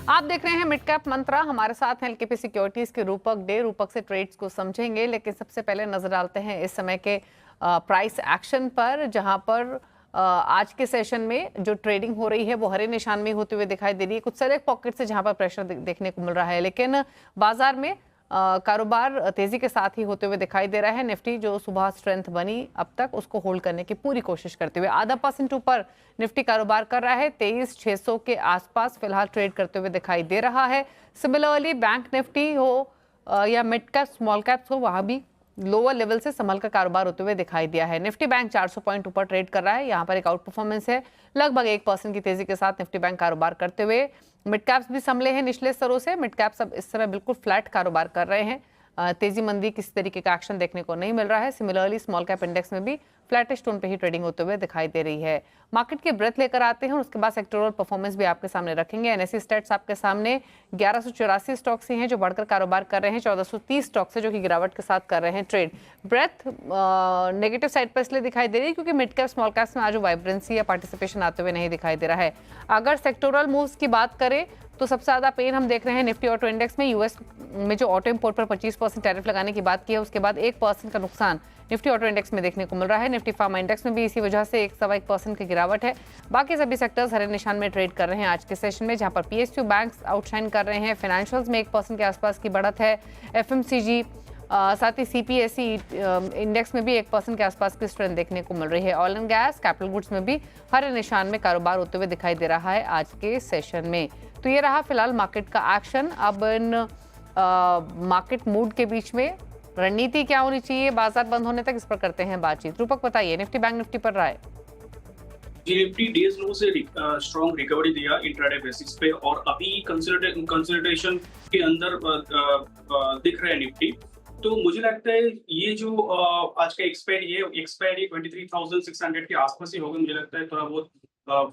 आप देख रहे हैं मिड कैप मंत्रा। हमारे साथ हैं एलकेपी सिक्योरिटीज के रूपक डे। रूपक से ट्रेड्स को समझेंगे, लेकिन सबसे पहले नजर डालते हैं इस समय के प्राइस एक्शन पर, जहां पर आज के सेशन में जो ट्रेडिंग हो रही है वो हरे निशान में होते हुए दिखाई दे रही है। कुछ सेलेक्ट पॉकेट से जहां पर प्रेशर देखने को मिल रहा है, लेकिन बाजार में कारोबार तेजी के साथ ही होते हुए दिखाई दे रहा है। निफ्टी जो सुबह स्ट्रेंथ बनी अब तक, उसको होल्ड करने की पूरी कोशिश करते हुए ½ % ऊपर निफ्टी कारोबार कर रहा है। 23,600 के आसपास फिलहाल ट्रेड करते हुए दिखाई दे रहा है। सिमिलरली बैंक निफ्टी हो या मिड कैप स्मॉल कैप्स हो, वहां भी लोअर लेवल से संभल कर कारोबार होते हुए दिखाई दिया है। निफ्टी बैंक 400 पॉइंट ऊपर ट्रेड कर रहा है। यहाँ पर एक आउट परफॉर्मेंस है, लगभग 1% की तेजी के साथ निफ्टी बैंक कारोबार करते हुए। मिड कैप्स भी संभले हैं निचले स्तरों से। मिड कैप्स अब इस समय बिल्कुल फ्लैट कारोबार कर रहे हैं। तेजी मंदी किसी तरीके का एक्शन देखने को नहीं मिल रहा है। सिमिलरली स्मॉल कैप इंडेक्स में भी फ्लैटिश टोन पे ही ट्रेडिंग होते हुए दिखाई दे रही है। मार्केट के ब्रेथ लेकर आते हैं और उसके बाद सेक्टोरल परफॉर्मेंस भी आपके सामने रखेंगे। एनएसई स्टैट्स आपके सामने 1184 स्टॉक्स ही हैं जो बढ़कर कारोबार कर रहे हैं। 1430 स्टॉक्स है जो कि गिरावट के साथ कर रहे हैं ट्रेड। ब्रेथ नेगेटिव साइड पर इसलिए दिखाई दे रही है क्योंकि मिड कैप स्मॉल कैप्स में आज वाइब्रेंसी या पार्टिसिपेशन आते हुए नहीं दिखाई दे रहा है। अगर सेक्टोरल मूव्स की बात करें तो सबसे ज्यादा पेन हम देख रहे हैं निफ्टी ऑटो इंडेक्स में। यूएस में जो ऑटो इंपोर्ट पर 25% टैरिफ लगाने की बात की है, उसके बाद 1% का नुकसान निफ्टी ऑटो इंडेक्स में देखने को मिल रहा है। निफ्टी फार्मा इंडेक्स में भी इसी वजह से 1.25% की गिरावट है। बाकी सभी सेक्टर्स हरे निशान में ट्रेड कर रहे हैं आज के सेशन में, जहां पर पीएसयू बैंक्स आउटशाइन कर रहे हैं। फाइनेंशियल्स में 1% के आसपास की बढ़त है। एफएमसीजी साथ ही सीपीएसई इंडेक्स में भी 1% के आसपास की स्ट्रेंथ देखने को मिल रही है। Oil and gas, capital goods में भी हरे निशान में कारोबार होते हुए दिखाई दे रहा है आज के सेशन में। तो ये रहा फिलहाल मार्केट का एक्शन। अब इन मार्केट मूड के बीच में रणनीति क्या होनी चाहिए बाजार बंद होने तक, इस पर करते हैं बातचीत। रूपक बताइए, निफ्टी बैंक निफ्टी पर राय। जी, निफ्टी डेज लो से स्ट्रॉन्ग रिकवरी दिया इंट्राडे बेसिस पे और अभी कंसोलिडेशन के अंदर दिख रहा है निफ्टी। तो मुझे लगता है ये जो आज का एक्सपायरी 23,600 के आसपास ही होगा। मुझे लगता है थोड़ा बहुत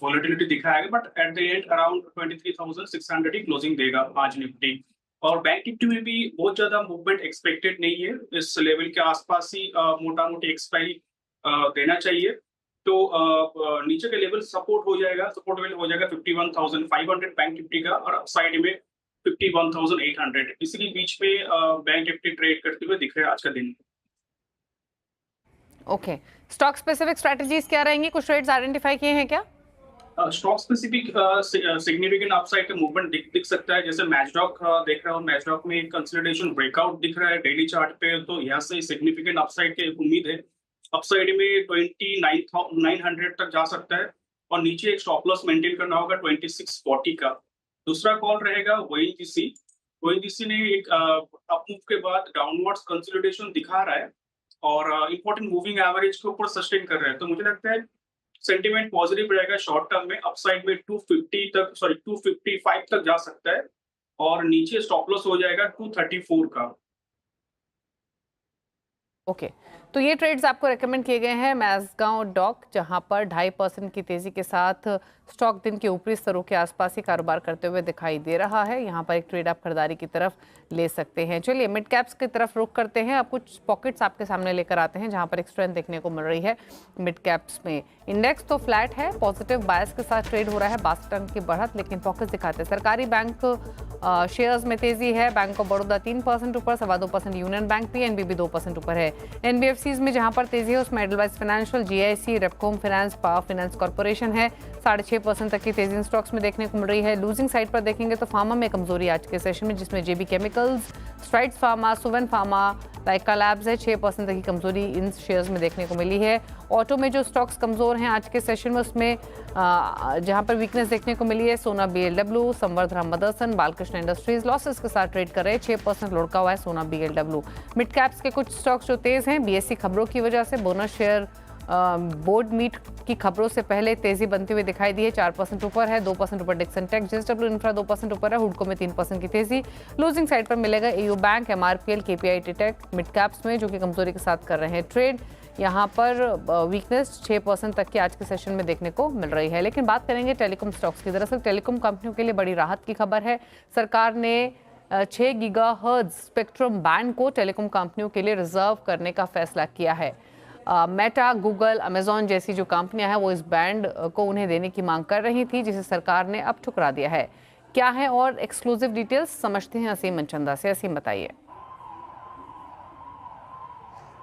वॉलेटिलिटी दिखाएगा, but at the end around 23,600 he closing देगा आज निफ्टी। और बैंक निफ्टी में भी बहुत ज्यादा मूवमेंट एक्सपेक्टेड नहीं है। इस लेवल के आसपास ही मोटा मोटी एक्सपायरी देना चाहिए। तो नीचे का लेवल सपोर्ट लेवल हो जाएगा 51,500 बैंक निफ्टी का, और साइड में 51,800। इसी के बीच में बैंक निफ्टी ट्रेड करते हुए दिख रहे हैं आज का दिन। ओके, स्टॉक स्पेसिफिक स्ट्रेटजीज क्या रहेंगी? कुछ ट्रेड्स आइडेंटिफाई किए हैं क्या? स्टॉक स्पेसिफिक सिग्निफिकेंट अपसाइड का मूवमेंट दिख सकता है। जैसे मैजडॉक देख रहा हूँ, मैजडॉक में कंसोलिडेशन ब्रेकआउट दिख रहा है डेली चार्ट पे, तो यहाँ से सिग्निफिकेंट अपसाइड की उम्मीद है। अपसाइड में 29,900 तक जा सकता है और नीचे एक स्टॉप लॉस मेंटेन करना होगा 2640 का। दूसरा कॉल रहेगा ओएनजीसी। ओएनजीसी ने एक अप मूव के बाद डाउनवर्ड्स कंसोलिडेशन दिखा रहा है और इंपॉर्टेंट मूविंग एवरेज के ऊपर सस्टेन कर रहा है। तो मुझे लगता है सेंटीमेंट पॉजिटिव रहेगा शॉर्ट टर्म में। अपसाइड में 255 तक जा सकता है और नीचे स्टॉप लॉस हो जाएगा 234 का। ओके, तो ये ट्रेड्स आपको रेकमेंड किए गए हैं। मैज़गांव डॉक, जहां पर 2.5% की तेजी के साथ स्टॉक दिन के ऊपरी स्तरों के आसपास ही कारोबार करते हुए दिखाई दे रहा है। यहां पर एक ट्रेड आप खरीदारी की तरफ ले सकते हैं। चलिए मिड कैप्स की तरफ रुख करते हैं। अब कुछ पॉकेट्स आपके सामने लेकर आते हैं जहां पर एक स्ट्रेंथ देखने को मिल रही है मिड कैप्स में। इंडेक्स तो फ्लैट है, पॉजिटिव बायस के साथ ट्रेड हो रहा है, 62 अंक की बढ़त, लेकिन पॉकेट्स दिखाते हैं। सरकारी बैंक शेयर्स में तेजी है। बैंक ऑफ बड़ौदा 3% ऊपर, 2.25% यूनियन बैंक, पीएनबी भी 2% ऊपर है। एनबीएफसीज में जहां पर तेजी है उसमें Edelweiss financial, GIC, Repco Home finance, power finance corporation है। 6.5% तक की तेजी इन स्टॉक्स में देखने को मिल रही है। लूजिंग साइड पर देखेंगे तो फार्मा में कमजोरी आज के सेशन में, जिसमें JB chemicals, Strides pharma, Suven pharma, Lyka labs है। 6% तक की कमजोरी इन शेयर्स में देखने को मिली है। ऑटो में जो स्टॉक्स कमजोर हैं आज के सेशन में, उसमें जहां पर वीकनेस देखने को मिली है सोना बीएलडब्ल्यू, संवर्धना मदरसन, बालकृष्ण इंडस्ट्रीज लॉसेस के साथ ट्रेड कर रहे हैं। 6% लुढ़का हुआ है सोना बीएलडब्ल्यू। मिड कैप्स के कुछ स्टॉक्स जो तेज हैं, बीएससी खबरों की वजह से बोनस शेयर बोर्ड मीट की खबरों से पहले तेजी बनती हुई दिखाई दी है। 4% ऊपर है, 2% ऊपर डिक्सन टेक, जेएसडब्ल्यू इंफ्रा 2% ऊपर है। हुडको में 3% की तेजी। लूजिंग साइड पर मिलेगा AU bank, MRPL, KPIT tech mid caps में, जो कि कमजोरी के साथ कर रहे हैं ट्रेड। यहाँ पर वीकनेस 6% तक की आज के सेशन में देखने को मिल रही है। लेकिन बात करेंगे टेलीकॉम स्टॉक्स की। दरअसल टेलीकॉम कंपनियों के लिए बड़ी राहत की खबर है। सरकार ने 6 गीगाहर्ट्ज स्पेक्ट्रम बैंड को टेलीकॉम कंपनियों के लिए रिजर्व करने का फैसला किया है। मेटा, गूगल, अमेजॉन जैसी जो कंपनियां हैं वो इस बैंड को उन्हें देने की मांग कर रही थी, जिसे सरकार ने अब ठुकरा दिया है। क्या है और एक्सक्लूसिव डिटेल्स समझते हैं असीम मनचंदा से। असीम बताइए।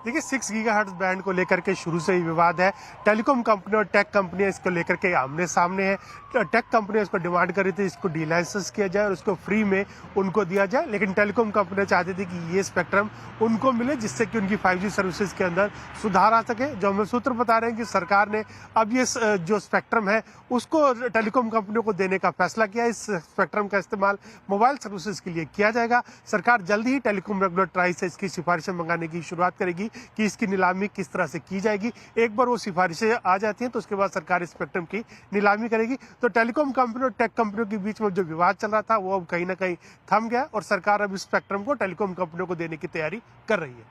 देखिए 6 गीगाहर्ट्ज बैंड को लेकर के शुरू से ही विवाद है। टेलीकॉम कंपनी और टेक कंपनियां इसको लेकर के आमने सामने है। टेक कंपनियां इसको डिमांड कर रही थी इसको डीलाइसेंस किया जाए और उसको फ्री में उनको दिया जाए, लेकिन टेलीकॉम कंपनियां चाहती थी कि ये स्पेक्ट्रम उनको मिले जिससे कि उनकी 5G सर्विसेज के अंदर सुधार आ सके। जो हमें सूत्र बता रहे हैं कि सरकार ने अब ये जो स्पेक्ट्रम है उसको टेलीकॉम कंपनियों को देने का फैसला किया। इस स्पेक्ट्रम का इस्तेमाल मोबाइल सर्विसेज के लिए किया जाएगा। सरकार जल्द ही टेलीकॉम रेगुलेटरी से इसकी सिफारिशें मंगाने की शुरुआत करेगी कि इसकी नीलामी किस तरह से की जाएगी। एक बार वो सिफारिशें आ जाती हैं तो उसके बाद सरकार स्पेक्ट्रम की नीलामी करेगी। तो टेलीकॉम कंपनी और टेक कंपनियों के बीच में जो विवाद चल रहा था वो अब कहीं ना कहीं थम गया और सरकार अब इस स्पेक्ट्रम को टेलीकॉम कंपनियों को देने की तैयारी कर रही है।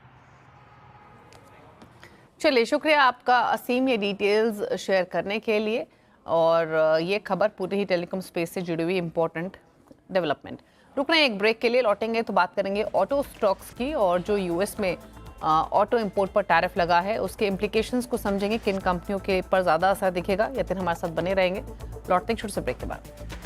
चलिए, शुक्रिया आपका असीम ये डिटेल्स शेयर करने के लिए। और ये खबर पूरी ही टेलीकॉम स्पेस से जुड़ी हुई इंपॉर्टेंट डेवलपमेंट। रुक रहे हैं एक ब्रेक के लिए, लौटेंगे तो बात करेंगे ऑटो स्टॉक्स की और जो यूएस में ऑटो इंपोर्ट पर टैरिफ लगा है उसके इम्प्लीकेशंस को समझेंगे, किन कंपनियों के पर ज़्यादा असर दिखेगा। यतिन हमारे साथ बने रहेंगे। लौटते हैं छोटे से ब्रेक के बाद।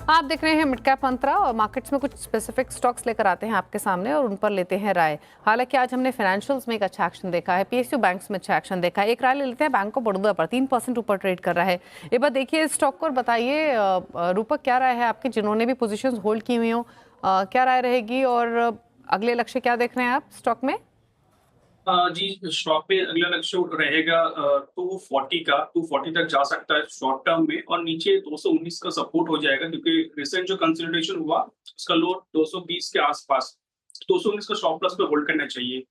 आप देख रहे हैं मिड कैप मंत्रा और मार्केट्स में कुछ स्पेसिफिक स्टॉक्स लेकर आते हैं आपके सामने और उन पर लेते हैं राय। हालांकि आज हमने फाइनेंशियल्स में एक अच्छा एक्शन देखा है, पीएसयू बैंक्स में अच्छा एक्शन देखा है। एक राय ले लेते हैं बैंक ऑफ बड़ौदा पर, 3% ऊपर ट्रेड कर रहा है। एक बार देखिए इस स्टॉक को और बताइए रूपक क्या राय है आपकी, जिन्होंने भी पोजीशंस होल्ड की हुई हो क्या राय रहेगी और अगले लक्ष्य क्या देख रहे हैं आप स्टॉक में? जी, स्टॉक पे अगला लक्ष्य रहेगा 240 का, 240 तक जा सकता है शॉर्ट टर्म में और नीचे 219 का सपोर्ट हो जाएगा क्योंकि रिसेंट जो कंसोलिडेशन हुआ उसका लो 220 के आसपास, 219 का स्टॉप लॉस पे होल्ड करना चाहिए।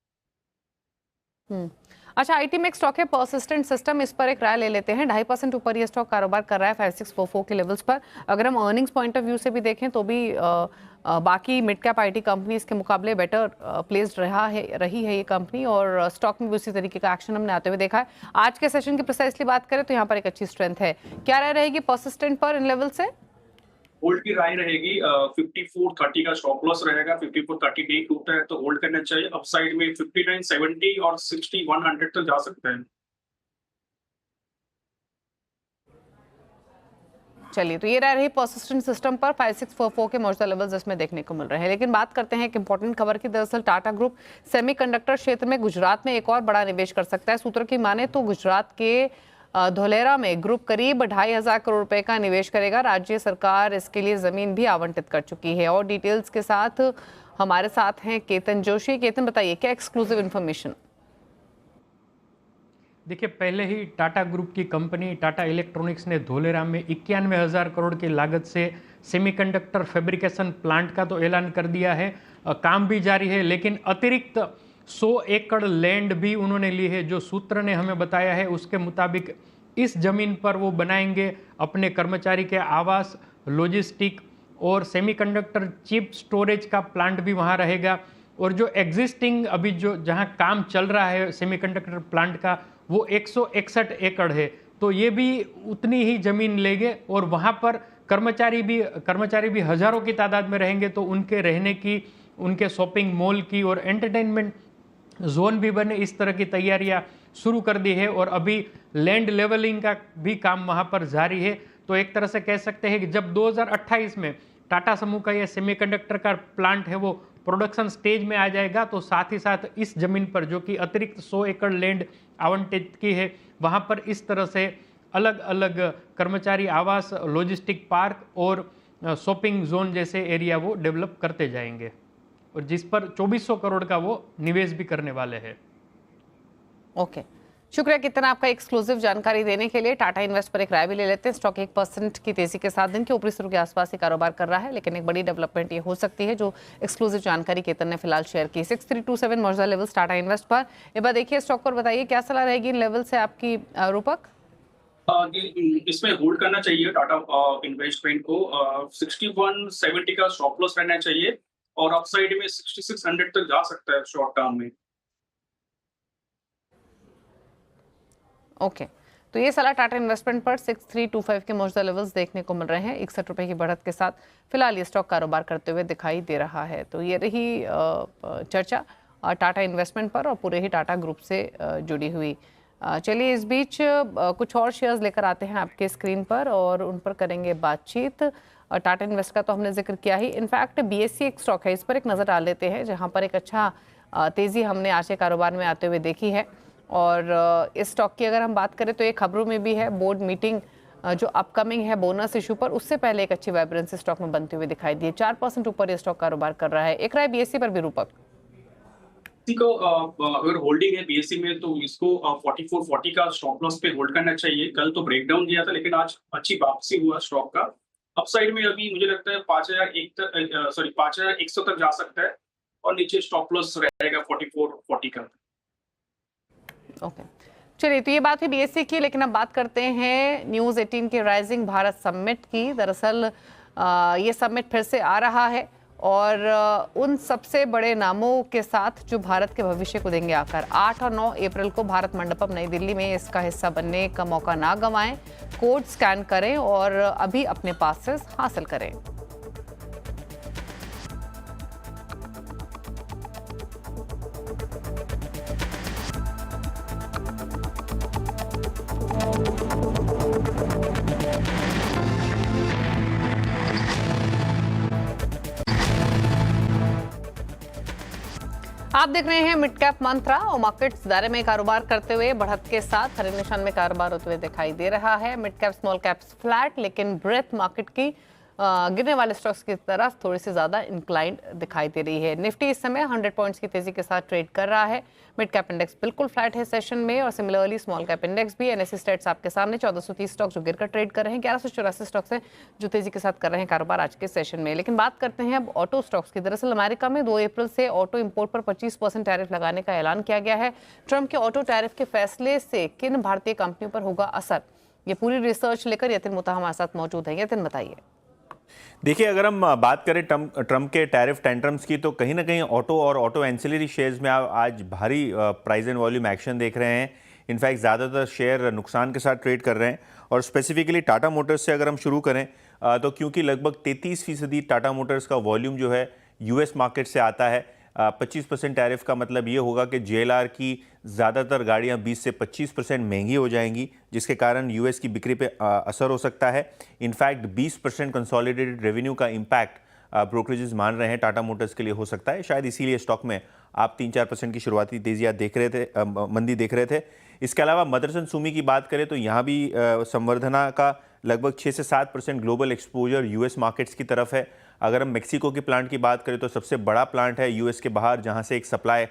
अच्छा, आईटी में एक स्टॉक है परसिस्टेंट सिस्टम, इस पर एक राय ले लेते हैं। 2.5% ऊपर ये स्टॉक कारोबार कर रहा है 5644 के लेवल्स पर। अगर हम अर्निंग्स पॉइंट ऑफ व्यू से भी देखें तो भी बाकी मिड कैप आईटी कंपनीज के मुकाबले बेटर प्लेस्ड रही है ये कंपनी और स्टॉक में भी उसी तरीके का एक्शन हमने आते हुए देखा है। आज के सेशन की प्रिसाइसली बात करें तो यहाँ पर एक अच्छी स्ट्रेंथ है। क्या राय रहेगी परसिस्टेंट पर इन लेवल से? होल्ड की राय रहेगी, 5430 का स्टॉप लॉस रहेगा, 5430 डे टूटा है तो होल्ड करना चाहिए। अपसाइड में 5970 और 6100 तक जा सकता है। चलिए, तो ये रह रही परसिस्टेंट सिस्टम पर 5644 के मौजूदा लेवल्स इसमें देखने को मिल रहे हैं। लेकिन बात करते हैं एक इंपॉर्टेंट खबर की। दरअसल टाटा ग्रुप सेमीकंडक्टर क्षेत्र में गुजरात में एक और बड़ा निवेश कर सकता है। सूत्रों की माने तो गुजरात के धोलेरा में ग्रुप करीब 2500 करोड़ रुपए का निवेश करेगा। राज्य सरकार इसके लिए जमीन भी आवंटित कर चुकी है। और डिटेल्स के साथ हमारे साथ हैं केतन जोशी। केतन, बताइए क्या एक्सक्लूसिव इन्फॉर्मेशन? देखिए, पहले ही टाटा ग्रुप की कंपनी टाटा इलेक्ट्रॉनिक्स ने धोलेरा में 91,000 करोड़ की लागत से सेमीकंडक्टर फैब्रिकेशन प्लांट का तो ऐलान कर दिया है। काम भी जारी है, लेकिन अतिरिक्त 100 एकड़ लैंड भी उन्होंने ली है। जो सूत्र ने हमें बताया है उसके मुताबिक इस जमीन पर वो बनाएंगे अपने कर्मचारी के आवास, लॉजिस्टिक और सेमीकंडक्टर चिप स्टोरेज का प्लांट भी वहाँ रहेगा। और जो एग्जिस्टिंग अभी जो जहाँ काम चल रहा है सेमीकंडक्टर प्लांट का वो 161 एकड़ है, तो ये भी उतनी ही जमीन लेंगे और वहाँ पर कर्मचारी भी हजारों की तादाद में रहेंगे। तो उनके रहने की, उनके शॉपिंग मॉल की और एंटरटेनमेंट जोन भी बने, इस तरह की तैयारियां शुरू कर दी है। और अभी लैंड लेवलिंग का भी काम वहाँ पर जारी है। तो एक तरह से कह सकते हैं कि जब 2028 में टाटा समूह का यह सेमीकंडक्टर का प्लांट है वो प्रोडक्शन स्टेज में आ जाएगा, तो साथ ही साथ इस जमीन पर जो कि अतिरिक्त 100 एकड़ लैंड आवंटित की है वहाँ पर इस तरह से अलग अलग कर्मचारी आवास, लॉजिस्टिक पार्क और शॉपिंग जोन जैसे एरिया वो डेवलप करते जाएंगे और जिस पर 2400 करोड़ का वो निवेश भी करने वाले हैं। ओके, शुक्रिया कितना आपका एक्सक्लूसिव जानकारी देने के लिए। टाटा इन्वेस्ट पर एक राय भी ले लेते हैं। स्टॉक 1% की तेजी के साथ दिन के ऊपरी सिरों के आसपास ही कारोबार कर रहा है, लेकिन एक बड़ी डेवलपमेंट ये हो सकती है जो एक्सक्लूसिव जानकारी केतन ने फिलहाल शेयर की। 6327 मौजूदा लेवल्स टाटा इन्वेस्ट पर। एक बार देखिए स्टॉक पर, बताइए क्या सलाह रहेगी इन लेवल से आपकी रूपक? इसमें होल्ड करना चाहिए टाटा इन्वेस्टमेंट को। 6170 का स्टॉप लॉस रहना चाहिए और अपसाइड में 6600 तक जा सकता है शॉर्ट टर्म में। ओके, तो ये सलाह टाटा इन्वेस्टमेंट पर 6325 के मौजूदा लेवल्स देखने को मिल रहे हैं। 61 रुपए की बढ़त के साथ फिलहाल ये स्टॉक कारोबार करते हुए दिखाई दे रहा है। तो ये रही चर्चा टाटा इन्वेस्टमेंट पर और पूरे ही टाटा ग्रुप से जुड़ी हुई। चलिए इस बीच कुछ और शेयर्स लेकर आते हैं आपके स्क्रीन पर और उन पर करेंगे बातचीत। टाटा इन्वेस्ट का तो हमने जिक्र किया ही। इनफैक्ट बीएससी एक स्टॉक है, इस पर एक नज़र डाल लेते हैं, जहां पर एक अच्छा तेज़ी हमने आज के कारोबार में आते हुए देखी है। और इस स्टॉक की अगर हम बात करें तो ये खबरों में भी है, बोर्ड मीटिंग जो अपकमिंग है बोनस इशू पर, उससे पहले एक अच्छी वाइब्रेंसी स्टॉक में बनती हुई दिखाई दी है। 4% ऊपर ये स्टॉक कारोबार कर रहा है। एक राय बीएससी पर भी रूपक? को अगर होल्डिंग है बीएससी में तो इसको 4440 का स्टॉप लॉस पे होल्ड करना चाहिए। कल तो ब्रेकडाउन दिया था लेकिन आज अच्छी वापसी हुआ स्टॉक का। अपसाइड में अभी मुझे लगता है 5100 तक जा सकता है और नीचे स्टॉप लॉस रहेगा 4440 का। ओके चलिए, तो ये बात है बीएससी की, लेकिन अब बात करते हैं न्यूज़ 18 के राइजिंग भारत समिट की। दरअसल ये समिट फिर से आ रहा है और उन सबसे बड़े नामों के साथ जो भारत के भविष्य को देंगे आकर। 8 और 9 अप्रैल को भारत मंडपम नई दिल्ली में इसका हिस्सा बनने का मौका ना गंवाएं। कोड स्कैन करें और अभी अपने पासेस हासिल करें। आप देख रहे हैं मिड कैप मंत्रा और मार्केट्स दायरे में कारोबार करते हुए बढ़त के साथ हरे निशान में कारोबार होते हुए दिखाई दे रहा है। Mid cap small caps flat, लेकिन ब्रेथ मार्केट की गिरने वाले स्टॉक्स की तरफ थोड़ी सी ज्यादा इंक्लाइंड दिखाई दे रही है। निफ्टी इस समय 100 पॉइंट्स की तेजी के साथ ट्रेड कर रहा है। मिड कैप इंडेक्स बिल्कुल फ्लैट है सेशन में और सिमिलरली स्मॉल कैप इंडेक्स भी। एनएससी स्टेट्स आपके सामने 1430 स्टॉक जो गिरकर ट्रेड कर रहे हैं। 1184 स्टॉक्स हैं जो तेजी के साथ कर रहे हैं कारोबार आज के सेशन में। लेकिन बात करते हैं अब ऑटो स्टॉक्स की। दरअसल अमेरिका में 2 अप्रैल से ऑटो इंपोर्ट पर 25% टैरिफ लगाने का ऐलान किया गया है। ट्रंप के ऑटो टैरिफ के फैसले से किन भारतीय कंपनियों पर होगा असर, ये पूरी रिसर्च लेकर यतिन मुता हमारे साथ मौजूद है। यतिन बताइए। देखिए, अगर हम बात करें ट्रंप के टैरिफ टेंट्रम्स की, तो कहीं ना कहीं ऑटो और ऑटो एंसिलरी शेयर्स में आप आज भारी प्राइस एंड वॉल्यूम एक्शन देख रहे हैं। इनफैक्ट ज़्यादातर शेयर नुकसान के साथ ट्रेड कर रहे हैं। और स्पेसिफिकली टाटा मोटर्स से अगर हम शुरू करें तो क्योंकि लगभग 33% टाटा मोटर्स का वॉल्यूम जो है यूएस मार्केट से आता है, 25% टैरिफ का मतलब ये होगा कि जेएलआर की ज़्यादातर गाड़ियां 20 से 25% महंगी हो जाएंगी, जिसके कारण यूएस की बिक्री पे असर हो सकता है। इनफैक्ट 20% कंसोलिडेटेड रेवेन्यू का इम्पैक्ट ब्रोकरेजेस मान रहे हैं टाटा मोटर्स के लिए हो सकता है। शायद इसीलिए स्टॉक में आप 3-4% की शुरुआती तेजियाँ देख रहे थे, मंदी देख रहे थे। इसके अलावा मदरसन सुमी की बात करें तो यहाँ भी संवर्धना का लगभग 6 से 7% ग्लोबल एक्सपोजर यूएस मार्केट्स की तरफ है। अगर हम मेक्सिको के प्लांट की बात करें तो सबसे बड़ा प्लांट है यूएस के बाहर, जहां से एक सप्लाई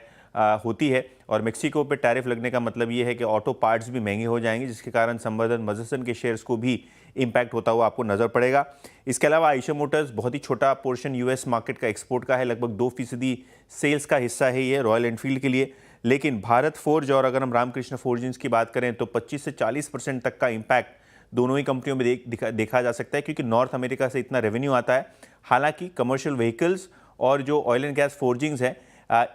होती है। और मेक्सिको पे टैरिफ लगने का मतलब ये है कि ऑटो पार्ट्स भी महंगे हो जाएंगे, जिसके कारण संवर्धन मदरसन के शेयर्स को भी इम्पैक्ट होता हुआ आपको नजर पड़ेगा। इसके अलावा आयशा मोटर्स बहुत ही छोटा पोर्शन यूएस मार्केट का एक्सपोर्ट का है, लगभग 2% सेल्स का हिस्सा है ये रॉयल एनफील्ड के लिए। लेकिन भारत फोर्ज और अगर हम रामकृष्ण फोर्जिंग्स की बात करें तो 25 से 40% तक का इम्पैक्ट दोनों ही कंपनियों में देखा जा सकता है, क्योंकि नॉर्थ अमेरिका से इतना रेवेन्यू आता है। हालांकि कमर्शियल व्हीकल्स और जो ऑयल एंड गैस फोर्जिंग्स हैं,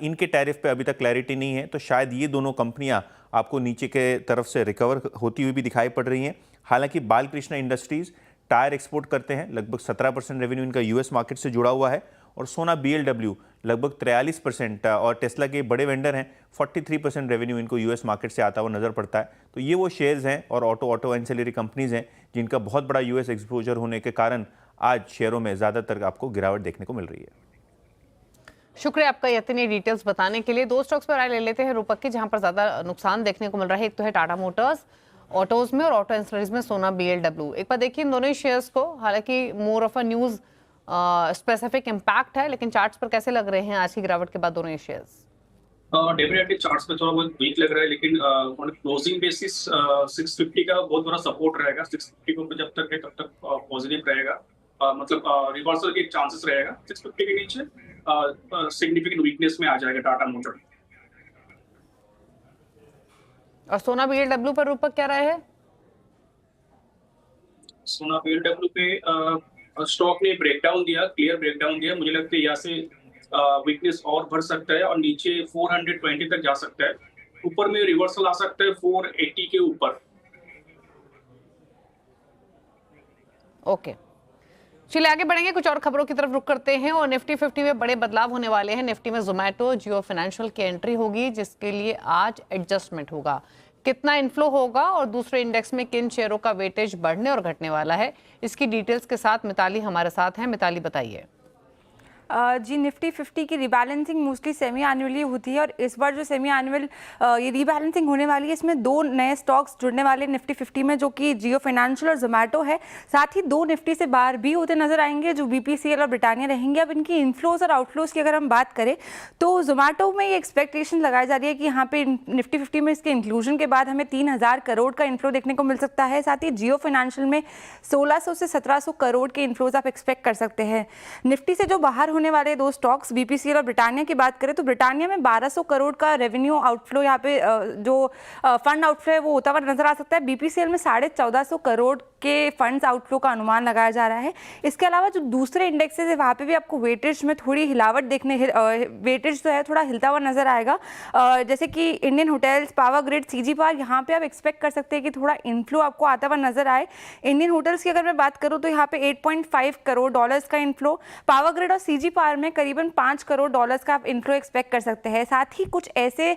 इनके टैरिफ पे अभी तक क्लैरिटी नहीं है, तो शायद ये दोनों कंपनियां आपको नीचे के तरफ से रिकवर होती हुई भी दिखाई पड़ रही हैं। हालांकि बालकृष्ण इंडस्ट्रीज टायर एक्सपोर्ट करते हैं, लगभग 17% रेवेन्यू इनका यूएस मार्केट से जुड़ा हुआ है। और सोना BLW लगभग 43% और टेस्ला के बड़े वेंडर हैं, 43% रेवेन्यू इनको यूएस मार्केट से आता हुआ नजर पड़ता है। तो ये वो शेयर्स हैं और ऑटो एंसिलरी कंपनीज हैं जिनका बहुत बड़ा यूएस एक्सपोजर होने के कारण आज शेयरों में ज़्यादातर आपको गिरावट देखने को मिल रही है। शुक्रिया आपका इतनी डिटेल्स बताने के लिए। 2 स्टॉक्स पर राय ले लेते हैं रूपक की, जहां पर ज्यादा नुकसान देखने को मिल रहा है। एक तो है टाटा मोटर्स ऑटोज में और ऑटो एंसिलरीज में सोना BLW। एक बार देखिए इन दोनों ही शेयर्स को, हालांकि more of a news specific impact है, लेकिन चार्ट्स पर कैसे लग रहे हैं आज की गिरावट के बाद दोनों ही शेयर्स? डेफिनेटली चार्ट्स पे थोड़ा बहुत वीक लग रहा है, लेकिन ऑन क्लोजिंग बेसिस 650 का बहुत बड़ा सपोर्ट रहेगा। 650 को जब तक है तब तक पॉजिटिव रहेगा, मतलब रिवर्सल के चांसेस रहेगा। 650 के नीचे सिग्निफिकेंट वीकनेस में आ जाएगा टाटा मोटर। और सोना BLW पर रूपक क्या राय है? सोना BLW पे स्टॉक ने ब्रेकडाउन दिया, क्लियर ब्रेकडाउन दिया। मुझे लगता है यहाँ से वीकनेस और बढ़ सकता है और नीचे 420 तक जा सकता है। ऊपर में रिवर्सल आ सकता है 480 के ऊपर। ओके, चलिए आगे बढ़ेंगे, कुछ और खबरों की तरफ रुख करते हैं और निफ्टी 50 में बड़े बदलाव होने वाले हैं। निफ्टी में जोमेटो, जियो फाइनेंशियल की एंट्री होगी, जिसके लिए आज एडजस्टमेंट होगा। कितना इनफ्लो होगा और दूसरे इंडेक्स में किन शेयरों का वेटेज बढ़ने और घटने वाला है, इसकी डिटेल्स के साथ मिताली हमारे साथ हैं। मिताली बताइए। जी, निफ्टी 50 की रिबैलेंसिंग मोस्टली सेमी एनुअली होती है और इस बार जो सेमी एनुअल ये रिबैलेंसिंग होने वाली है, इसमें 2 नए स्टॉक्स जुड़ने वाले निफ्टी 50 में, जो कि जियो फाइनेंशियल और जोमेटो है। साथ ही 2 निफ्टी से बाहर भी होते नजर आएंगे, जो बीपीसीएल और ब्रिटानिया रहेंगे। अब इनकी इनफ्लोज और आउटफ्लोज की अगर हम बात करें तो जोमेटो में ये एक्सपेक्टेशन लगाई जा रही है कि यहाँ पे निफ्टी 50 में इसके इंक्लूजन के बाद हमें 3000 करोड़ का इनफ्लो देखने को मिल सकता है। साथ ही जियो फाइनेंशियल में 1600 से 1700 करोड़ के इनफ्लोज आप एक्सपेक्ट कर सकते हैं। निफ्टी से जो बाहर होने वाले 2 स्टॉक्स बीपीसीएल और ब्रिटानिया की बात करें तो ब्रिटानिया में 1200 करोड़ का रेवेन्यू आउटफ्लो, यहाँ पे जो फंड आउटफ्लो है वो होता हुआ नजर आ सकता है। बीपीसीएल में 1450 करोड़ के फंड्स आउटफ्लो का अनुमान लगाया जा रहा है। इसके अलावा जो दूसरे इंडेक्सेस है वहाँ पे भी आपको वेटेज में थोड़ी हिलावट वेटेज जो है थोड़ा हिलता हुआ नजर आएगा। जैसे कि Indian hotels, power grid, CG power, यहाँ पे आप एक्सपेक्ट कर सकते हैं कि थोड़ा इनफ्लो आपको आता हुआ नजर आए। इंडियन होटल्स की अगर मैं बात करूँ तो यहाँ पे 8.5 करोड़ डॉलर्स का इनफ्लो, पावर ग्रिड और सीजी पावर में करीबन 5 करोड़ डॉलर्स का आप इनफ्लो एक्सपेक्ट कर सकते हैं। साथ ही कुछ ऐसे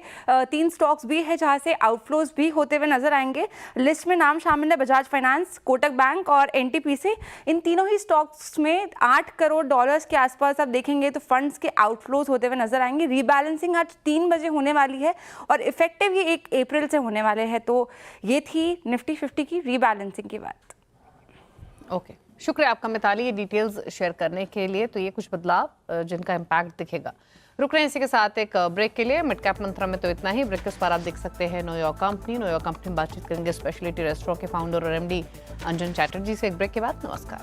3 स्टॉक्स भी है जहाँ से आउटफ्लोज भी होते हुए नजर आएंगे। लिस्ट में नाम शामिल है बजाज फाइनेंस, कोटक बैंक और एनटीपीसी। इन तीनों ही स्टॉक्स में 8 करोड़ डॉलर्स के आसपास आप देखेंगे तो फंड्स के आउटफ्लोज होते हुए नजर आएंगे। रीबैलेंसिंग आज 3 बजे होने वाली है और इफेक्टिव ये 1 अप्रैल से होने वाले हैं। तो ये थी निफ्टी 50 की रीबैलेंसिंग की बात। ओके, शुक्रिया आपका मिताली, ये डिटेल्स शेयर करने के लिए। तो ये कुछ बदलाव जिनका इम्पैक्ट दिखेगा। रुक रहे हैं इसी के साथ एक ब्रेक के लिए। मिड कैप मंत्रा में तो इतना ही। ब्रेक के उस पर आप देख सकते हैं know your company. Know your company में बातचीत करेंगे स्पेशलिटी रेस्टोरेंट के फाउंडर और एमडी अंजन चैटर्जी से। एक ब्रेक के बाद नमस्कार।